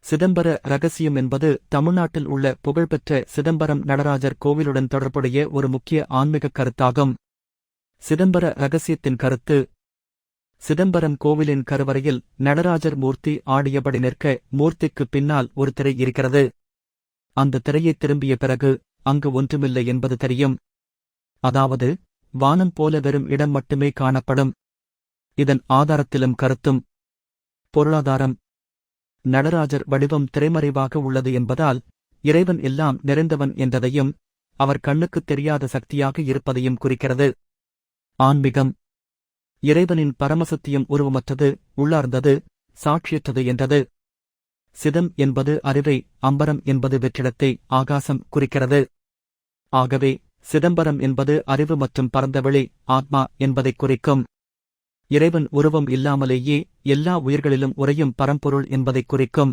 சிதம்பர ரகசியம் என்பது தமிழ்நாட்டில் உள்ள புகழ்பெற்ற சிதம்பரம் நடராஜர் கோவிலுடன் தொடர்புடைய ஒரு முக்கிய ஆன்மீகக் கருத்தாகும். சிதம்பர ரகசியத்தின் கருத்து: சிதம்பரம் கோவிலின் கருவறையில் நடராஜர் மூர்த்தி ஆடியபடி நிற்க, மூர்த்திக்குப் பின்னால் ஒரு திரை இருக்கிறது. அந்த திரையைத் திரும்பிய பிறகு அங்கு ஒன்றுமில்லை என்பது தெரியும். அதாவது, வானம் போல வெறும் இடம் மட்டுமே காணப்படும். இதன் ஆதாரத்திலும் கருத்தும். பொருளாதாரம்: நடராஜர் வடிவம் திரைமறைவாக உள்ளது என்பதால் இறைவன் எல்லாம் நிறைந்தவன் என்றதையும் அவர் கண்ணுக்குத் தெரியாத சக்தியாக இருப்பதையும் குறிக்கிறது. ஆன்மீகம்: இறைவனின் பரமசத்தியம் உருவமற்றது, உள்ளார்ந்தது, சாட்சியற்றது என்றது. சிதம் என்பது அறிவை, அம்பரம் என்பது வெற்றிடத்தை, ஆகாசம் குறிக்கிறது. ஆகவே சிதம்பரம் என்பது அறிவு மற்றும் பரந்தவெளி, ஆத்மா என்பதைக் குறிக்கும். இறைவன் உருவம் இல்லாமலேயே எல்லா உயிர்களிலும் உறையும் பரம்பொருள் என்பதைக் குறிக்கும்.